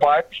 22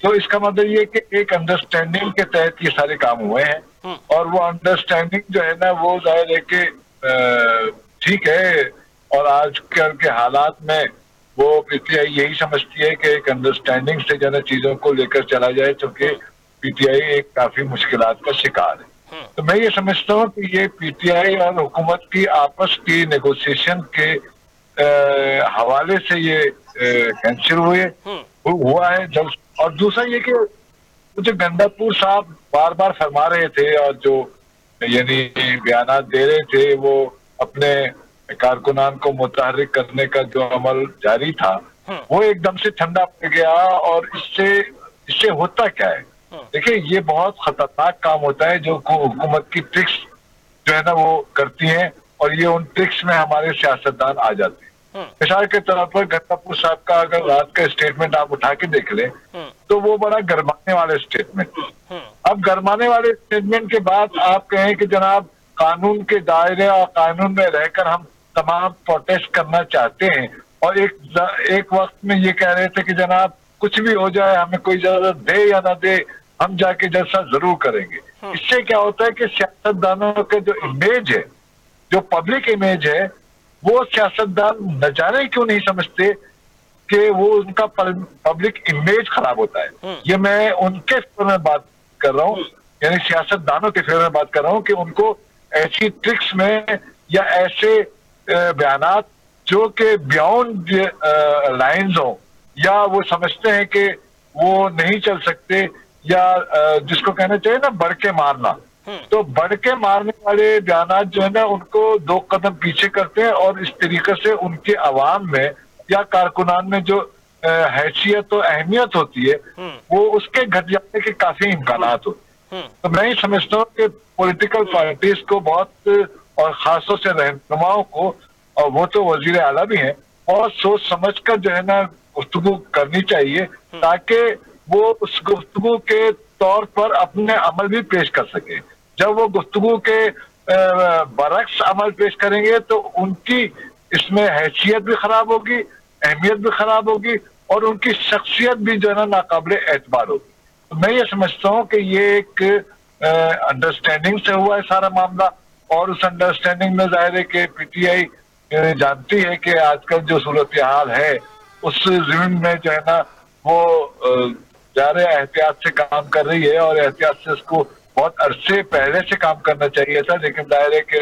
تو اس کا مطلب یہ کہ ایک انڈرسٹینڈنگ کے تحت یہ سارے کام ہوئے ہیں، اور وہ انڈرسٹینڈنگ جو ہے نا وہ ظاہر ہے کہ ٹھیک ہے، اور آج کل کے حالات میں وہ پی ٹی آئی یہی سمجھتی ہے کہ ایک انڈرسٹینڈنگ سے جو ہے چیزوں کو لے کر چلا جائے، چونکہ پی ٹی آئی ایک کافی مشکلات کا شکار ہے۔ تو میں یہ سمجھتا ہوں کہ یہ پی ٹی آئی اور حکومت کی آپس کی نیگوسیشن کے حوالے سے یہ کینسل ہوا ہے جلد۔ اور دوسرا یہ کہ مجھے گنداپور صاحب بار بار فرما رہے تھے، اور جو یعنی بیانات دے رہے تھے، وہ اپنے کارکنان کو متحرک کرنے کا جو عمل جاری تھا وہ ایک دم سے ٹھنڈا پڑ گیا، اور اس سے ہوتا کیا ہے؟ دیکھیں، یہ بہت خطرناک کام ہوتا ہے جو حکومت کی ٹرکس جو ہے نا وہ کرتی ہیں، اور یہ ان ٹرکس میں ہمارے سیاستدان آ جاتے ہیں۔ مثال کے طور پر گنداپور صاحب کا اگر رات کا اسٹیٹمنٹ آپ اٹھا کے دیکھ لیں تو وہ بڑا گرمانے والے اسٹیٹمنٹ۔ اب گرمانے والے اسٹیٹمنٹ کے بعد آپ کہیں کہ جناب قانون کے دائرے اور قانون میں رہ کر ہم تمام پروٹیسٹ کرنا چاہتے ہیں، اور ایک وقت میں یہ کہہ رہے تھے کہ جناب کچھ بھی ہو جائے، ہمیں کوئی اجازت دے یا نہ دے، ہم جا کے جلسہ ضرور کریں گے۔ اس سے کیا ہوتا ہے کہ سیاستدانوں کے جو امیج ہے، جو پبلک امیج ہے، وہ سیاستدان نہ جانے کیوں نہیں سمجھتے کہ وہ ان کا پبلک امیج خراب ہوتا ہے۔ یہ میں ان کے فیور میں بات کر رہا ہوں، یعنی سیاستدانوں کے فیور میں بات کر رہا ہوں، کہ ان کو ایسی ٹرکس میں یا ایسے بیانات جو کہ بیونڈ لائنز ہوں، یا وہ سمجھتے ہیں کہ وہ نہیں چل سکتے، یا جس کو کہنا چاہیے نا بڑھ کے مارنا، تو بڑھ کے مارنے والے بیانات جو ہے نا ان کو دو قدم پیچھے کرتے ہیں، اور اس طریقے سے ان کے عوام میں یا کارکنان میں جو حیثیت و اہمیت ہوتی ہے وہ اس کے گھٹ جانے کے کافی امکانات ہوتے ہیں۔ تو میں یہ سمجھتا ہوں کہ پولیٹیکل پارٹیز کو بہت، اور خاص طور سے رہنماؤں کو، اور وہ تو وزیر اعلیٰ بھی ہیں، بہت سوچ سمجھ کر جو ہے نا گفتگو کرنی چاہیے، تاکہ وہ اس گفتگو کے طور پر اپنے عمل بھی پیش کر سکیں۔ جب وہ گفتگو کے برعکس عمل پیش کریں گے تو ان کی اس میں حیثیت بھی خراب ہوگی، اہمیت بھی خراب ہوگی، اور ان کی شخصیت بھی جو ہے نا ناقابل اعتبار ہوگی۔ تو میں یہ سمجھتا ہوں کہ یہ ایک انڈرسٹینڈنگ سے ہوا ہے سارا معاملہ، اور اس انڈرسٹینڈنگ میں ظاہر ہے کہ پی ٹی آئی جانتی ہے کہ آج کل جو صورتحال ہے اس ضمن میں جو ہے نا وہ ظاہر احتیاط سے کام کر رہی ہے، اور احتیاط سے اس کو بہت عرصے پہلے سے کام کرنا چاہیے تھا، لیکن ظاہر ہے کہ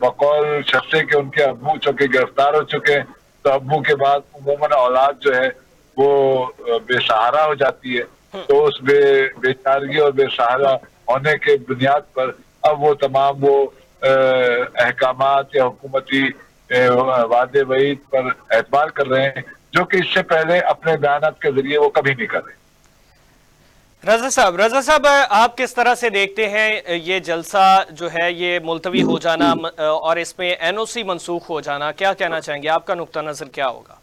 بقول شخصے کے ان کے ابو چونکہ گرفتار ہو چکے ہیں، تو ابو کے بعد عموماً اولاد جو ہے وہ بے سہارا ہو جاتی ہے، تو اس بے چارگی اور بے سہارا ہونے کے بنیاد پر اب وہ تمام وہ احکامات یا حکومتی وعدے وعید پر اعتبار کر رہے ہیں، جو کہ اس سے پہلے اپنے بیانات کے ذریعے وہ کبھی نہیں کر رہے۔ رضا صاحب آپ کس طرح سے دیکھتے ہیں یہ جلسہ جو ہے یہ ملتوی ہو جانا اور اس میں این او سی منسوخ ہو جانا، کیا کہنا چاہیں گے؟ آپ کا نقطہ نظر کیا ہوگا؟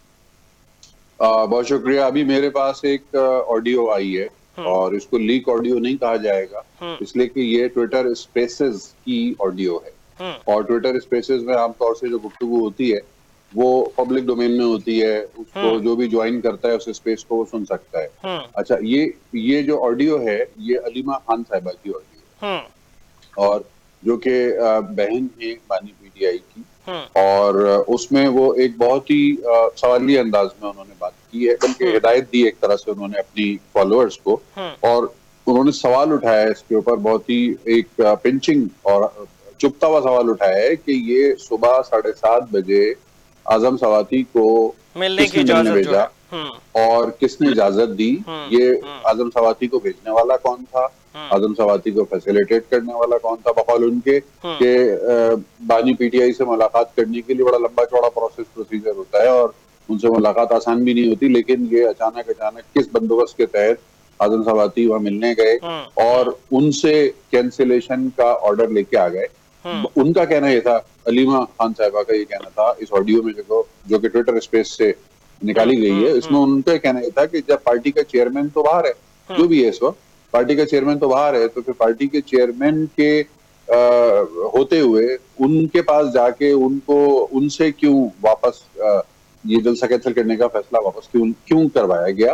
بہت شکریہ۔ ابھی میرے پاس ایک آڈیو آئی ہے، اور اس کو لیک آڈیو نہیں کہا جائے گا، اس لیے کہ یہ ٹویٹر اسپیسز کی آڈیو ہے، اور ٹویٹر اسپیسز میں عام طور سے جو گفتگو ہوتی ہے وہ پبلک ڈومین میں ہوتی ہے، اس کو جو بھی جوائن کرتا ہے اس اسپیس کو وہ سن سکتا ہے۔ اچھا، یہ جو آڈیو ہے یہ علیمہ خان صاحبہ کی آڈیو ہے، اور جو کہ بہن ہے بانی پی ٹی آئی کی، اور اس میں وہ ایک بہت ہی سوالی انداز میں انہوں نے بات کی ہے، بلکہ ہدایت دی ایک طرح سے انہوں نے اپنی فالوورز کو، اور انہوں نے سوال اٹھایا ہے اس کے اوپر، بہت ہی ایک پنچنگ اور چپتا ہوا سوال اٹھایا ہے کہ یہ صبح 7:30 بجے اعظم سواتی کو کس نے ملنے بھیجا اور کس نے اجازت دی، یہ اعظم سواتی کو بھیجنے والا کون تھا، اعظم سواتی کو فیسیلیٹیٹ کرنے والا کون تھا، بقول ان کے کہ بانی پی ٹی آئی سے ملاقات کرنے کے لیے بڑا لمبا چوڑا پروسیجر ہوتا ہے، اور ان سے ملاقات آسان بھی نہیں ہوتی، لیکن یہ اچانک کس بندوبست کے تحت اعظم سواتی وہاں ملنے گئے اور ان سے کینسلیشن کا آرڈر لے کے آ گئے۔ ان کا کہنا یہ تھا، علیمہ خان صاحبہ کا یہ کہنا تھا اس آڈیو میں جو کہ ٹویٹر اسپیس سے نکالی گئی ہے، اس میں ان کا کہنا یہ تھا کہ جب پارٹی کا چیئرمین تو باہر ہے، جو بھی ہے اس وقت پارٹی کا چیئرمین تو باہر ہے، تو پھر پارٹی کے چیئرمین کے ہوتے ہوئے ان کے پاس جا کے ان سے کیوں واپس یہ جلسہ کینسل کرنے کا فیصلہ واپس کیوں کروایا گیا،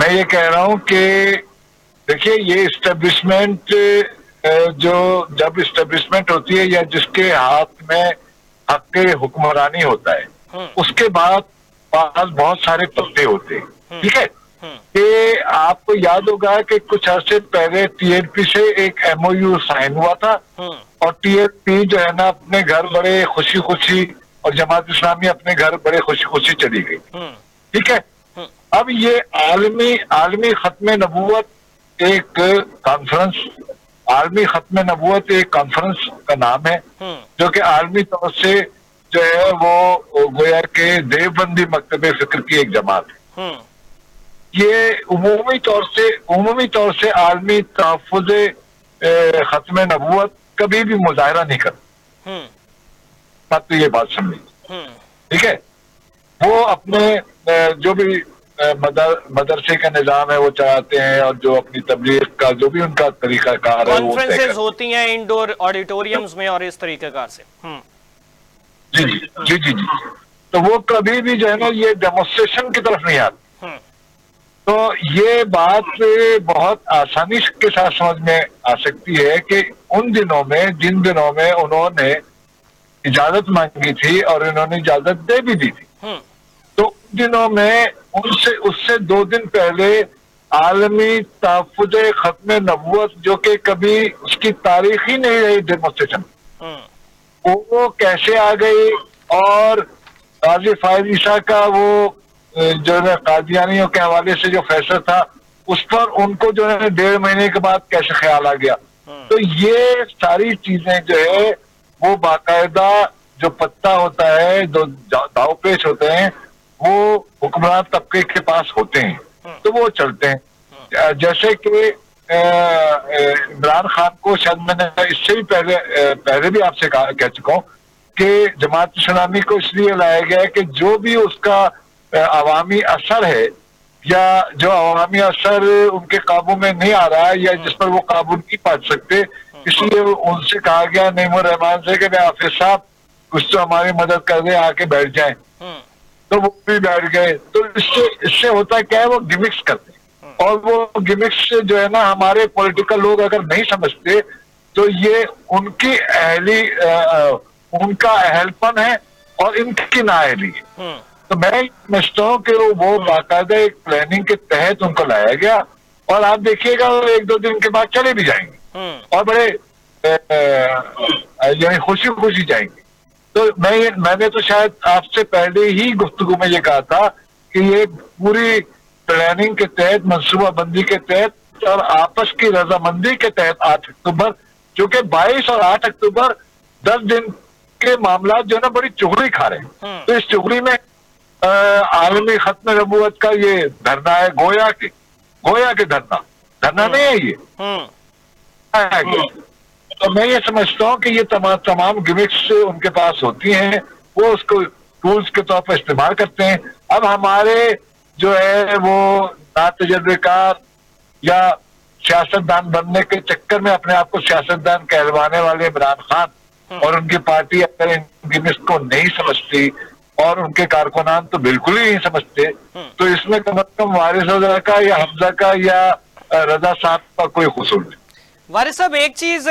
میں یہ کہہ رہا ہوں کہ دیکھیے یہ اسٹیبلشمنٹ جب اسٹیبلشمنٹ ہوتی ہے یا جس کے ہاتھ میں حق حکمرانی ہوتا ہے اس کے بعد بہت سارے پتے ہوتے ہیں، ٹھیک ہے؟ کہ آپ کو یاد ہوگا کہ کچھ عرصے پہلے ٹی ایل پی سے ایک ایم او یو سائن ہوا تھا اور ٹی ایل پی جو ہے نا اپنے گھر بڑے خوشی خوشی اور جماعت اسلامی اپنے گھر بڑے خوشی خوشی چلی گئی، ٹھیک ہے؟ اب یہ عالمی ختم نبوت ایک کانفرنس، عالمی ختم نبوت ایک کانفرنس کا نام ہے جو کہ عالمی طور سے جو ہے وہ گویا کہ دیوبندی مکتب فکر کی ایک جماعت ہے۔ یہ عمومی طور سے عالمی تحفظ ختم نبوت کبھی بھی مظاہرہ نہیں کرتا، بات تو یہ بات سمجھیں، ٹھیک ہے؟ وہ اپنے جو بھی مدرسے کا نظام ہے وہ چلاتے ہیں اور جو اپنی تبلیغ کا جو بھی ان کا طریقہ کار ہے وہ کانفرنسز ہوتی ہیں انڈور آڈیٹوریمز میں اور اس طریقہ کار سے۔ جی جی جی جی جی تو وہ کبھی بھی جو ہے نا یہ ڈیمونسٹریشن کی طرف نہیں آتی۔ تو یہ بات بہت آسانی کے ساتھ سمجھ میں آ سکتی ہے کہ ان دنوں میں جن دنوں میں انہوں نے اجازت مانگی تھی اور انہوں نے اجازت دے بھی دی تھی، تو ان دنوں میں اس سے 2 دن پہلے عالمی تحفظ ختم نبوت جو کہ کبھی اس کی تاریخ ہی نہیں رہی ڈیمونسٹریشن، وہ کیسے آ گئی، اور قاضی فائز عیسیٰ کا وہ جو ہے قادیانیوں کے حوالے سے جو فیصلہ تھا اس پر ان کو جو ہے 1.5 مہینے کے بعد کیسے خیال آ گیا۔ تو یہ ساری چیزیں جو ہے وہ باقاعدہ جو پتا ہوتا ہے، جو داؤ پیش ہوتے ہیں وہ حکمران طبقے کے پاس ہوتے ہیں تو وہ چلتے ہیں۔ جیسے کہ عمران خان کو شاید میں نے اس سے بھی پہلے بھی آپ سے کہہ چکا ہوں کہ جماعت اسلامی کو اس لیے لایا گیا ہے کہ جو بھی اس کا عوامی اثر ہے یا جو عوامی اثر ان کے قابو میں نہیں آ رہا ہے یا جس پر وہ قابو نہیں پا سکتے، اس لیے ان سے کہا گیا نعیم الرحمان سے کہ حافظ صاحب کچھ تو ہماری مدد کر دیں، آ کے بیٹھ جائیں، تو وہ بھی بیٹھ گئے۔ تو اس سے ہوتا کیا ہے، وہ گمکس کرتے ہیں، اور وہ گمکس جو ہے نا ہمارے پولیٹیکل لوگ اگر نہیں سمجھتے تو یہ ان کا اہل پن ہے اور ان کی نااہلی ہے۔ تو میں سمجھتا ہوں کہ وہ باقاعدہ ایک پلاننگ کے تحت ان کو لایا گیا، اور آپ دیکھیے گا وہ 1-2 دن کے بعد چلے بھی جائیں گے اور بڑے یعنی خوشی خوشی جائیں گے۔ تو میں نے تو شاید آپ سے پہلے ہی گفتگو میں یہ کہا تھا کہ یہ پوری پلاننگ کے تحت، منصوبہ بندی کے تحت اور آپس کی رضامندی کے تحت 8 اکتوبر، جو کہ 22 اور 8 اکتوبر 10 دن کے معاملات جو ہے نا بڑی چغری کھا رہے ہیں۔ تو اس چغری میں عالمی ختم نبوت کا یہ دھرنا ہے، گویا کے دھرنا نہیں ہے یہ۔ تو میں یہ سمجھتا ہوں کہ یہ تمام گمکس ان کے پاس ہوتی ہیں، وہ اس کو ٹولز کے طور پر استعمال کرتے ہیں۔ اب ہمارے جو ہے وہ ناتجربہ کار یا سیاستدان بننے کے چکر میں اپنے آپ کو سیاستدان کہلوانے والے عمران خان اور ان کی پارٹی اگر ان گمکس کو نہیں سمجھتی اور ان کے کارکنان تو بالکل ہی نہیں سمجھتے، تو اس میں کم از کم وارث حضرہ کا یا حمزہ کا یا رضا صاحب کا کوئی قصور نہیں۔ وارث صاحب ایک چیز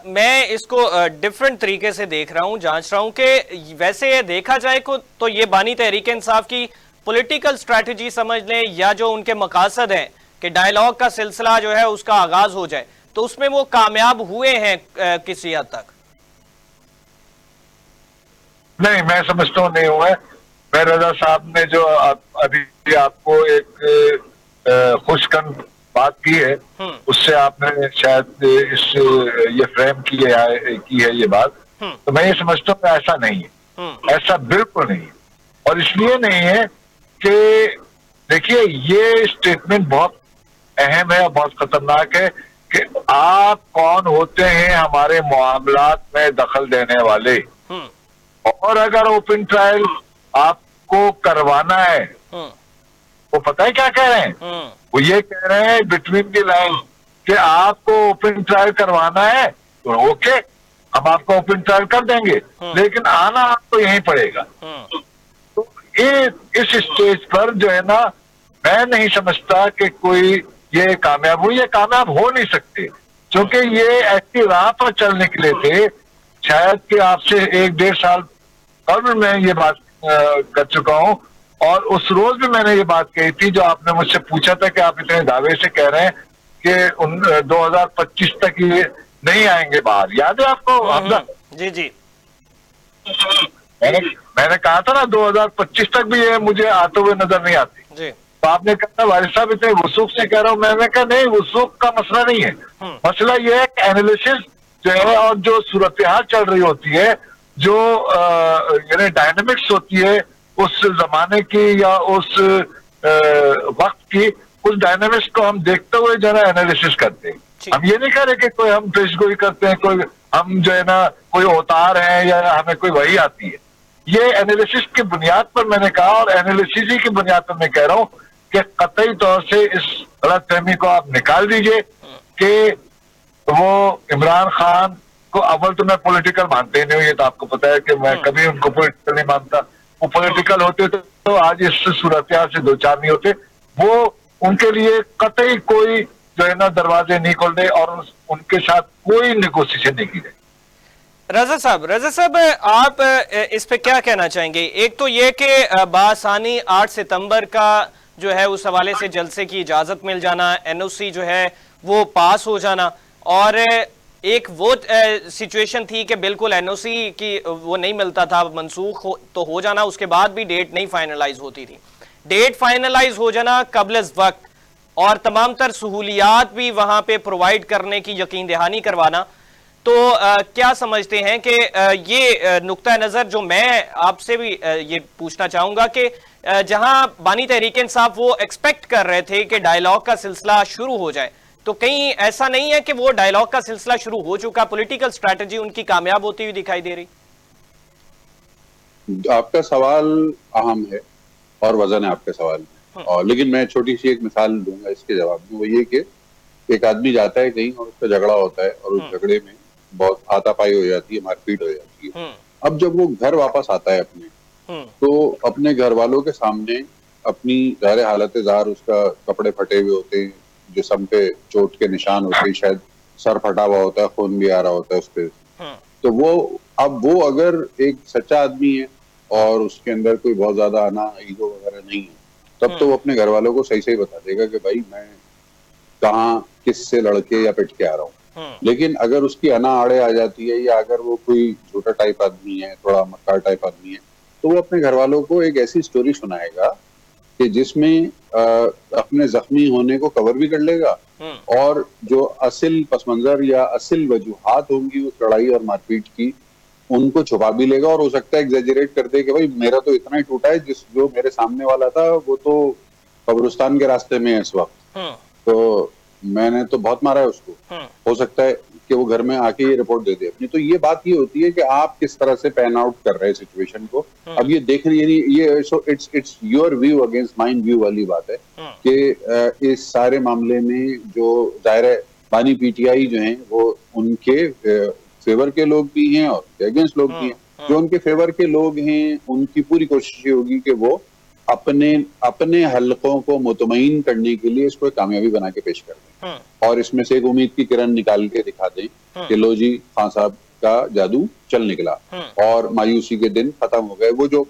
میں اس کو ڈیفرنٹ طریقے سے دیکھ رہا ہوں، جانچ رہا ہوں کہ ویسے دیکھا جائے تو یہ بانی تحریک انصاف کی پولیٹیکل سٹریٹجی سمجھ لیں یا جو ان کے مقاصد ہیں کہ ڈائیلاگ کا سلسلہ جو ہے اس کا آغاز ہو جائے، تو اس میں وہ کامیاب ہوئے ہیں کسی حد تک؟ نہیں، میں سمجھتا ہوں نہیں ہوا ہے۔ میں رضا صاحب نے جو ابھی آپ کو ایک خوش کن بات کی ہے اس سے آپ نے شاید یہ فریم کی ہے یہ بات، تو میں یہ سمجھتا ہوں کہ ایسا نہیں ہے، ایسا بالکل نہیں ہے۔ اور اس لیے نہیں ہے کہ دیکھیے یہ اسٹیٹمنٹ بہت اہم ہے اور بہت خطرناک ہے کہ آپ کون ہوتے ہیں ہمارے معاملات میں دخل دینے والے، اور اگر اوپن ٹرائل آپ کو کروانا ہے وہ پتہ ہے کیا کہہ رہے ہیں، وہ یہ کہہ رہے ہیں بٹوین دی لائن کہ آپ کو اوپن ٹرائل کروانا ہے تو اوکے، ہم آپ کو اوپن ٹرائل کر دیں گے، لیکن آنا آپ کو یہیں پڑے گا۔ تو اس اسٹیج پر جو ہے نا میں نہیں سمجھتا کہ کوئی یہ کامیاب ہوئی، یہ کامیاب ہو نہیں سکتے، کیونکہ یہ ایسی راہ پر چل نکلے تھے. شاید کہ آپ سے 1-1.5 سال قبل میں یہ بات کر چکا ہوں، اور اس روز بھی میں نے یہ بات کہی تھی جو آپ نے مجھ سے پوچھا تھا کہ آپ اتنے دعوے سے کہہ رہے ہیں کہ 2025 تک یہ نہیں آئیں گے باہر. یاد ہے آپ کو حمزہ؟ جی جی میں نے کہا تھا نا 2025 تک بھی یہ مجھے آتے ہوئے نظر نہیں آتی. جی تو آپ نے کہا والد صاحب اتنے وثوق سے کہہ رہا ہوں. میں نے کہا نہیں، وثوق کا مسئلہ نہیں ہے، مسئلہ یہ ہے کہ اینالیسس جو ہے اور جو صورتحال چل رہی ہوتی ہے، جو یعنی ڈائنامکس ہوتی ہے اس زمانے کی یا اس وقت کی، اس ڈائنامکس کو ہم دیکھتے ہوئے جو ہے نا اینالیسس کرتے ہیں. ہم یہ نہیں کہہ رہے کہ کوئی ہم پیش گوئی کرتے ہیں، کوئی ہم جو ہے نا کوئی اوتار ہیں یا ہمیں کوئی وحی آتی ہے. یہ اینالیسس کی بنیاد پر میں نے کہا، اور اینالیسس ہی کی بنیاد پر میں کہہ رہا ہوں کہ قطعی طور سے اس غلط فہمی کو آپ نکال دیجئے کہ وہ عمران خان کو، اول تو میں پولیٹیکل مانتے ہی نہیں ہوں، یہ تو آپ کو پتا ہے کہ میں کبھی ان کو پولیٹیکل نہیں مانتا. وہ پولیٹیکل ہوتے تو آج اس صورتحال سے دوچار نہیں ہوتے. وہ ان کے لیے قطعی کوئی جو ہے نا دروازے نہیں کھول دے اور ان کے ساتھ کوئی نیگوسیشن نہیں کی جائے. رضا صاحب آپ اس پہ کیا کہنا چاہیں گے؟ ایک تو یہ کہ بآسانی 8 ستمبر کا جو ہے اس حوالے سے جلسے کی اجازت مل جانا، این او سی جو ہے وہ پاس ہو جانا، اور ایک وہ سچویشن تھی کہ بالکل این او سی کی وہ نہیں ملتا تھا، منسوخ تو ہو جانا، اس کے بعد بھی ڈیٹ نہیں فائنلائز ہوتی تھی. ڈیٹ فائنلائز ہو جانا قبل از وقت اور تمام تر سہولیات بھی وہاں پہ پرووائڈ کرنے کی یقین دہانی کروانا. تو کیا سمجھتے ہیں کہ یہ نقطہ نظر جو میں آپ سے بھی یہ پوچھنا چاہوں گا کہ جہاں بانی تحریک انصاف وہ ایکسپیکٹ کر رہے تھے کہ ڈائیلاگ کا سلسلہ شروع ہو جائے، تو کہیں ایسا نہیں ہے کہ وہ ڈائیلاگ کا سلسلہ شروع ہو چکا، پولیٹیکل سٹریٹجی ان کی کامیاب ہوتی ہوئی دکھائی دے رہی؟ آپ کا سوال اہم ہے اور وزن ہے آپ کے سوال میں، اور لیکن میں چھوٹی سی ایک مثال دوں گا اس کے جواب میں. وہ یہ کہ ایک آدمی جاتا ہے کہیں اور اس کا جھگڑا ہوتا ہے، اور اس جھگڑے میں بہت ہاتھا پائی ہو جاتی ہے، مار پیٹ ہو جاتی ہے. اب جب وہ گھر واپس آتا ہے اپنے، تو اپنے گھر والوں کے سامنے اپنی ظاہر حالت ظاہر، اس کا کپڑے پھٹے ہوئے ہوتے ہیں، جسم پہ چوٹ کے نشان ہوتے ہیں، شاید سر پھٹا ہوا ہوتا ہے، خون بھی آ رہا ہوتا ہے اس پہ. تو وہ اگر ایک سچا آدمی ہے اور اس کے اندر کوئی بہت زیادہ آنا ایگو وغیرہ نہیں ہے، تب تو وہ اپنے گھر والوں کو صحیح صحیح بتا دے گا کہ بھائی میں کہاں کس سے لڑ کے یا پٹ کے آ رہا ہوں. لیکن اگر اس کی انا آڑے آ جاتی ہے، یا اگر وہ کوئی جھوٹا ٹائپ آدمی ہے، تھوڑا مکار ٹائپ آدمی ہے، تو وہ اپنے گھر والوں کو ایک ایسی سٹوری سنائے گا کہ جس میں اپنے زخمی ہونے کو کور بھی کر لے گا، اور جو اصل پس منظر یا اصل وجوہات ہوں گی اس لڑائی اور مار پیٹ کی، ان کو چھپا بھی لے گا، اور ہو سکتا ہے ایگزیجریٹ کر دے کہ بھائی میرا تو اتنا ہی ٹوٹا ہے، جو میرے سامنے والا تھا وہ تو قبرستان کے راستے میں ہے اس وقت، تو میں نے تو بہت مارا ہے اس کو. ہو سکتا ہے کہ وہ گھر میں آ کے یہ رپورٹ دے دے اپنی. تو یہ بات یہ ہوتی ہے کہ آپ کس طرح سے پین آؤٹ کر رہے ہیں سچویشن کو. اب یہ دیکھ رہی ہے، یہ it's your view against mine view والی بات ہے کہ اس سارے معاملے میں جو ظاہر ہے بانی پی ٹی آئی جو ہیں وہ ان کے فیور کے لوگ بھی ہیں اور اگینسٹ لوگ بھی ہیں. جو ان کے فیور کے لوگ ہیں ان کی پوری کوشش یہ ہوگی کہ وہ اپنے حلقوں کو مطمئن کرنے کے لیے اس کو کامیابی بنا کے پیش کر دیں، اور اس میں سے ایک امید کی کرن نکال کے دکھا دیں کہ لو جی خان صاحب کا جادو چل نکلا اور مایوسی کے دن ختم ہو گئے. وہ جو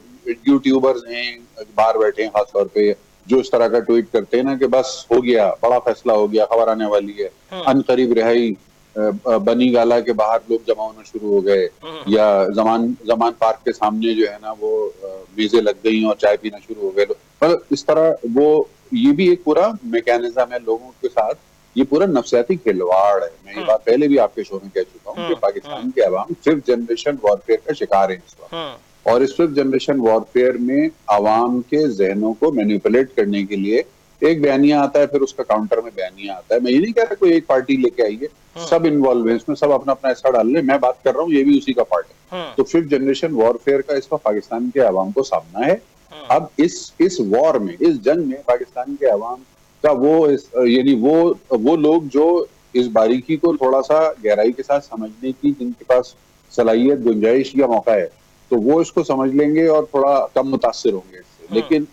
یوٹیوبرز ہیں باہر بیٹھے ہیں خاص طور پہ، جو اس طرح کا ٹویٹ کرتے ہیں نا کہ بس ہو گیا، بڑا فیصلہ ہو گیا، خبر آنے والی ہے، ان قریب رہائی، بنی گالا کے باہر لوگ جمع ہونا شروع ہو گئے، یا زمان پارک کے سامنے جو ہے نا وہ میزیں لگ گئی اور چائے پینا شروع ہو گئے. مطلب اس طرح وہ یہ بھی ایک پورا میکینزم ہے لوگوں کے ساتھ، یہ پورا نفسیاتی کھلواڑ ہے. میں یہ بات پہلے بھی آپ کے شو میں کہہ چکا ہوں کہ پاکستان کے عوام 5th جنریشن وارفیئر کا شکار ہے اس وقت، اور اس 5th جنریشن وارفیئر میں عوام کے ذہنوں کو مینیپولیٹ کرنے کے لیے ایک بیانیہ آتا ہے، پھر اس کا کاؤنٹر میں بیانیہ آتا ہے. میں یہ نہیں کہہ رہا کوئی ایک پارٹی لے کے آئی ہے، سب انوالو ہے اس میں، سب اپنا اپنا حصہ ڈال لیں. میں بات کر رہا ہوں یہ بھی اسی کا پارٹ ہے. تو 5th جنریشن وارفیئر کا اس وقت پاکستان کے عوام کو سامنا ہے. اب اس وار میں، اس جنگ میں پاکستان کے عوام کا یعنی وہ لوگ جو اس باریکی کو تھوڑا سا گہرائی کے ساتھ سمجھنے کی جن کے پاس صلاحیت، گنجائش یا موقع ہے، تو وہ اس کو سمجھ لیں گے اور تھوڑا کم متاثر ہوں گے اس سے. لیکن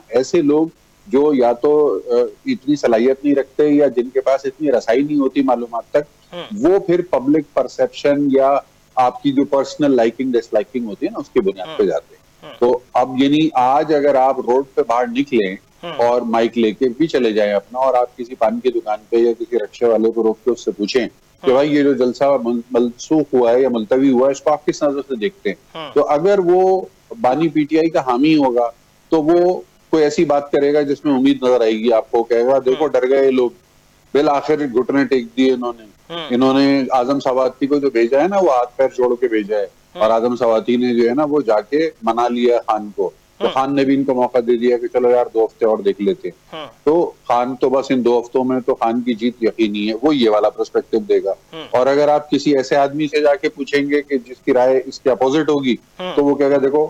ایسے لوگ جو یا تو اتنی صلاحیت نہیں رکھتے یا جن کے پاس اتنی رسائی نہیں ہوتی معلومات تک، وہ پھر پبلک پرسپشن یا آپ کی جو پرسنل لائکنگ ڈس لائکنگ ہوتی ہے نا اس کی بنیاد پہ جاتے ہیں۔ تو اب یعنی آج اگر آپ روڈ پہ باہر نکلیں اور مائک لے کے بھی چلے جائیں اپنا، اور آپ کسی پان کی دکان پہ یا کسی رکشے والے کو روک کے اس سے پوچھیں کہ بھائی یہ جو جلسہ منسوخ ہوا ہے یا ملتوی ہوا ہے اس کو آپ کس نظر سے دیکھتے ہیں، تو اگر وہ بانی پی ٹی آئی کا حامی ہوگا تو وہ کوئی ایسی بات کرے گا جس میں امید نظر آئے گی آپ کو، کہے گا دیکھو ڈر گئے لوگ، بالآخر گھٹنے ٹیک دیے انہوں نے اعظم سواتی کو جو بھیجا ہے نا وہ ہاتھ پیر جوڑ کے بھیجا ہے، اور اعظم سواتی نے جو ہے نا وہ جا کے منا لیا خان کو، تو خان نے بھی ان کو موقع دے دیا کہ چلو یار 2 ہفتے اور دیکھ لیتے، تو خان تو بس ان 2 ہفتوں میں تو خان کی جیت یقینی ہے، وہ یہ والا پرسپیکٹو دے گا۔ اور اگر آپ کسی ایسے آدمی سے جا کے پوچھیں گے کہ جس کی رائے اس کے اپوزٹ ہوگی تو وہ کہے گا دیکھو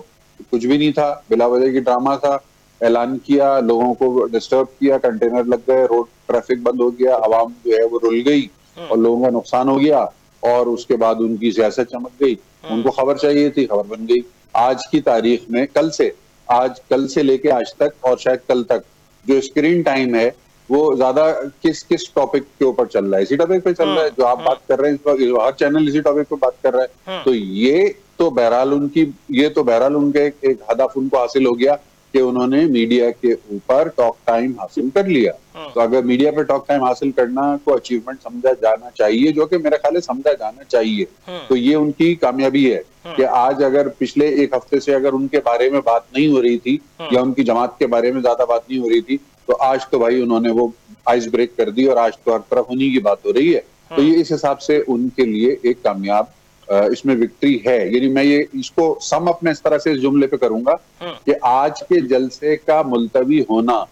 کچھ بھی نہیں تھا، بلا وجہ کی ڈرامہ تھا، اعلان کیا، لوگوں کو ڈسٹرب کیا، کنٹینر لگ گئے، روڈ ٹریفک بند ہو گیا، عوام جو ہے وہ رل گئی اور لوگوں کا نقصان ہو گیا، اور اس کے بعد ان کی سیاست چمک گئی، ان کو خبر چاہیے تھی، خبر بن گئی۔ آج کی تاریخ میں کل سے لے کے آج تک اور شاید کل تک جو اسکرین ٹائم ہے وہ زیادہ کس ٹاپک کے اوپر چل رہا ہے؟ اسی ٹاپک پہ چل رہا ہے جو آپ بات کر رہے ہیں، ہر چینل اسی ٹاپک پہ بات کر رہا ہے، تو یہ تو بہرحال ان کے ایک ہدف ان کو حاصل ہو گیا کہ انہوں نے میڈیا کے اوپر ٹاک ٹائم حاصل کر لیا۔ تو اگر میڈیا پہ ٹاک ٹائم حاصل کرنا کو اچیومنٹ سمجھا جانا چاہیے، جو کہ میرے خیال ہے سمجھا جانا چاہیے، تو یہ ان کی کامیابی ہے کہ آج اگر پچھلے 1 ہفتے سے اگر ان کے بارے میں بات نہیں ہو رہی تھی یا ان کی جماعت کے بارے میں زیادہ بات نہیں ہو رہی تھی، تو آج تو بھائی انہوں نے وہ آئس بریک کر دی اور آج تو ہر طرف انہی کی بات ہو رہی ہے۔ تو یہ اس حساب سے ان کے لیے ایک کامیاب اس میں وکٹری ہے۔ یعنی میں یہ اس کو سم اپنے اس طرح سے اس جملے پہ کروں گا کہ آج کے جلسے کا ملتوی ہونا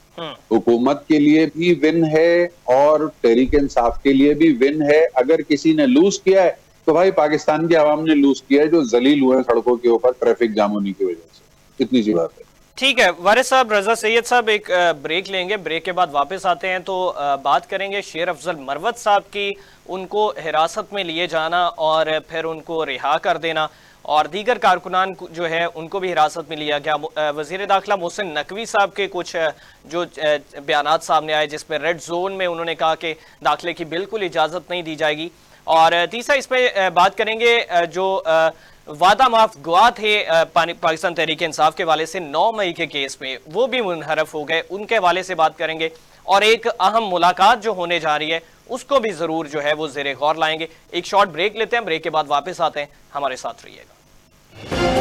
حکومت کے لیے بھی ون ہے اور تحریک انصاف کے لیے بھی ون ہے۔ اگر کسی نے لوز کیا ہے تو بھائی پاکستان کی عوام نے لوز کیا ہے جو ذلیل ہوئے ہیں سڑکوں کے اوپر ٹریفک جام ہونے کی وجہ سے۔ اتنی سی بات ہے۔ ٹھیک ہے وارث صاحب، رضا سید صاحب ایک بریک لیں گے، بریک کے بعد واپس آتے ہیں تو بات کریں گے شیر افضل مروت صاحب کی، ان کو حراست میں لیے جانا اور پھر ان کو رہا کر دینا، اور دیگر کارکنان جو ہے ان کو بھی حراست میں لیا گیا۔ وزیر داخلہ محسن نقوی صاحب کے کچھ جو بیانات سامنے آئے جس میں ریڈ زون میں انہوں نے کہا کہ داخلے کی بالکل اجازت نہیں دی جائے گی، اور تیسرا اس پہ بات کریں گے جو وعدہ معاف گواہ تھے پاکستان تحریک انصاف کے حوالے سے 9 مئی کے کیس میں، وہ بھی منحرف ہو گئے، ان کے حوالے سے بات کریں گے، اور ایک اہم ملاقات جو ہونے جا رہی ہے اس کو بھی ضرور جو ہے وہ زیر غور لائیں گے۔ ایک شارٹ بریک لیتے ہیں، بریک کے بعد واپس آتے ہیں، ہمارے ساتھ رہیے گا۔